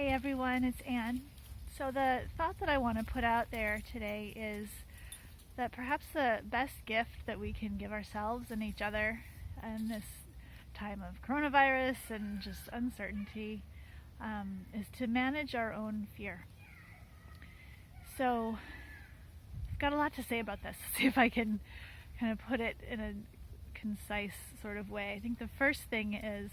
Hey everyone, it's Anne. So, the thought that I want to put out there today is that perhaps the best gift that we can give ourselves and each other in this time of coronavirus and just uncertainty is to manage our own fear. So, I've got a lot to say about this. See if I can kind of put it in a concise sort of way. I think the first thing is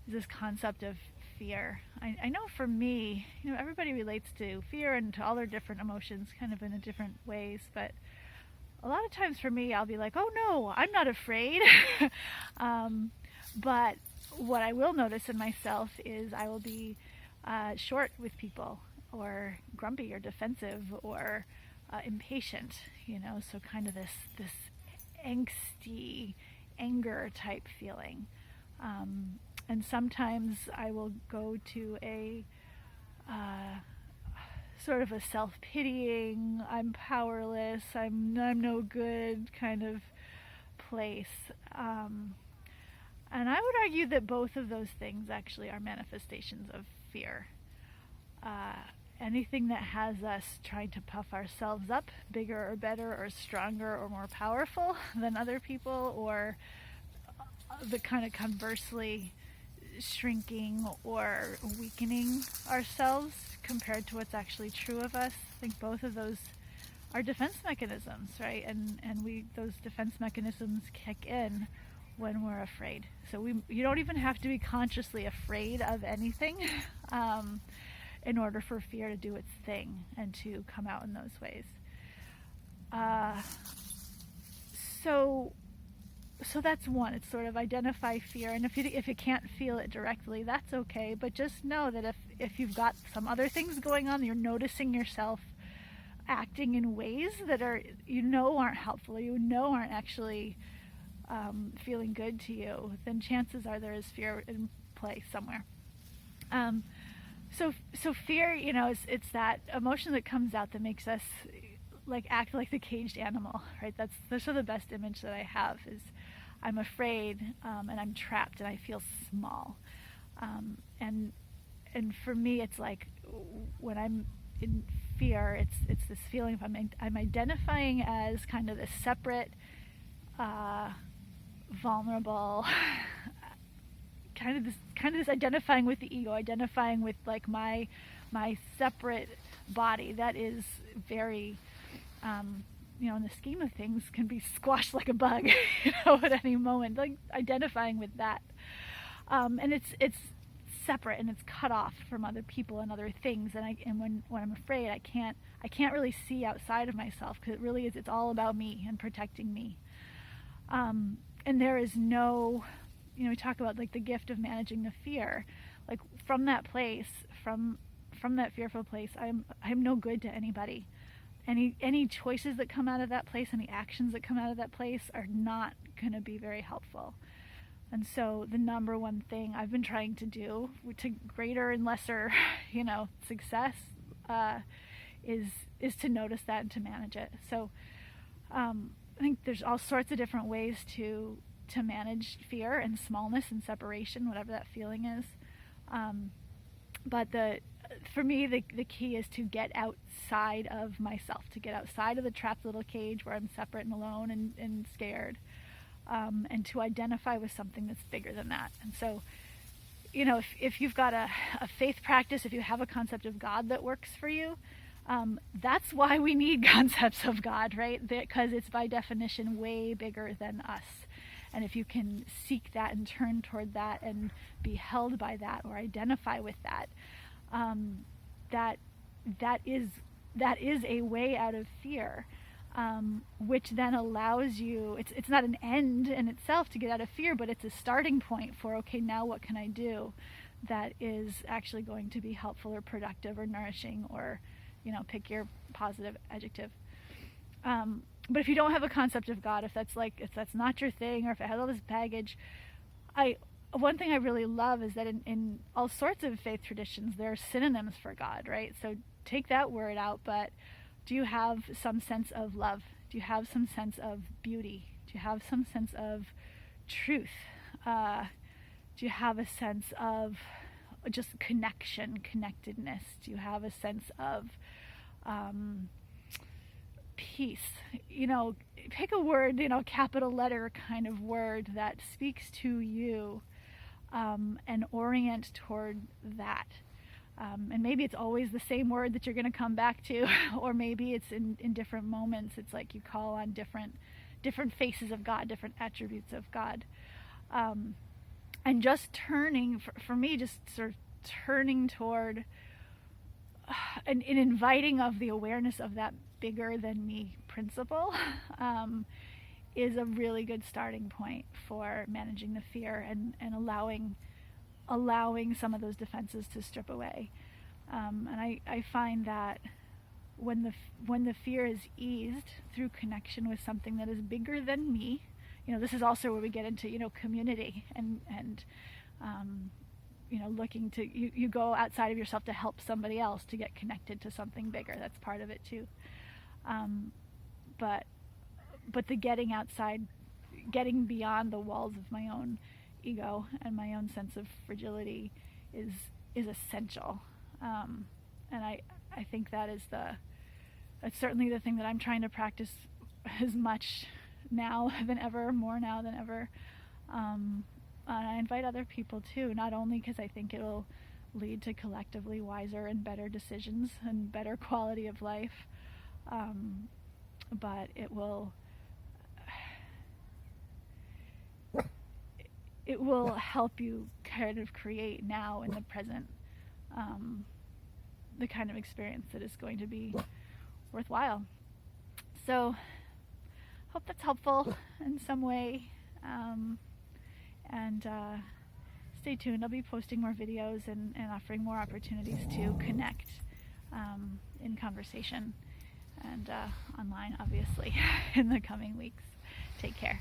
this concept of fear. I know for me, everybody relates to fear and to all their different emotions kind of in a different ways, but a lot of times for me, I'll be like, oh no, I'm not afraid. But what I will notice in myself is I will be short with people, or grumpy or defensive or impatient, so kind of this angsty anger type feeling. And sometimes I will go to a sort of a self-pitying, I'm powerless, I'm no good kind of place. And I would argue that both of those things actually are manifestations of fear. Anything that has us trying to puff ourselves up bigger or better or stronger or more powerful than other people, or the kind of conversely shrinking or weakening ourselves compared to what's actually true of us. I think both of those are defense mechanisms, right? And those defense mechanisms kick in when we're afraid. So you don't even have to be consciously afraid of anything in order for fear to do its thing and to come out in those ways. So that's one. It's sort of identify fear, and if you can't feel it directly, that's okay. But just know that if you've got some other things going on, you're noticing yourself acting in ways that are aren't helpful, or aren't actually feeling good to you, then chances are there is fear in play somewhere. So fear, it's that emotion that comes out that makes us act like the caged animal, right? That's sort of the best image that I have is I'm afraid and I'm trapped and I feel small. And for me, it's like when I'm in fear, it's this feeling of I'm identifying as kind of this separate, vulnerable, kind of this identifying with the ego, identifying with my separate body that is very in the scheme of things can be squashed like a bug at any moment, identifying with that, and it's separate and it's cut off from other people and other things, and when I'm afraid, I can't really see outside of myself, because it really is, it's all about me and protecting me, and there is no, we talk about the gift of managing the fear, from that place, from that fearful place, I'm no good to anybody. Any choices that come out of that place, any actions that come out of that place are not going to be very helpful. And so the number one thing I've been trying to do, to greater and lesser, success, is to notice that and to manage it. So I think there's all sorts of different ways to manage fear and smallness and separation, whatever that feeling is. But for me, the key is to get outside of myself, to get outside of the trapped little cage where I'm separate and alone and scared, and to identify with something that's bigger than that. And so, if you've got a faith practice, if you have a concept of God that works for you, that's why we need concepts of God, right? Because it's by definition way bigger than us. And if you can seek that and turn toward that and be held by that or identify with that, that is a way out of fear, which then allows you, it's not an end in itself to get out of fear, but it's a starting point for, okay, now what can I do that is actually going to be helpful or productive or nourishing, or pick your positive adjective. But if you don't have a concept of God, if that's not your thing, or if it has all this baggage, one thing I really love is that in all sorts of faith traditions, there are synonyms for God, right? So take that word out, but do you have some sense of love? Do you have some sense of beauty? Do you have some sense of truth? Do you have a sense of just connection, connectedness? Do you have a sense of peace? Pick a word, capital letter kind of word that speaks to you, and orient toward that. And maybe it's always the same word that you're going to come back to, or maybe it's in different moments. It's like you call on different faces of God, different attributes of God. And just turning, for me, just sort of turning toward an inviting of the awareness of that bigger than me principle is a really good starting point for managing the fear and allowing some of those defenses to strip away. And I find that when the fear is eased through connection with something that is bigger than me, this is also where we get into community and looking to you go outside of yourself to help somebody else to get connected to something bigger. That's part of it too. But the getting outside, getting beyond the walls of my own ego and my own sense of fragility is essential. And I think that's certainly the thing that I'm trying to practice as much now than ever, more now than ever. And I invite other people too, not only because I think it'll lead to collectively wiser and better decisions and better quality of life, but it will help you kind of create now in the present the kind of experience that is going to be worthwhile. So hope that's helpful in some way, and stay tuned. I'll be posting more videos and offering more opportunities to connect in conversation and online, obviously, in the coming weeks. Take care.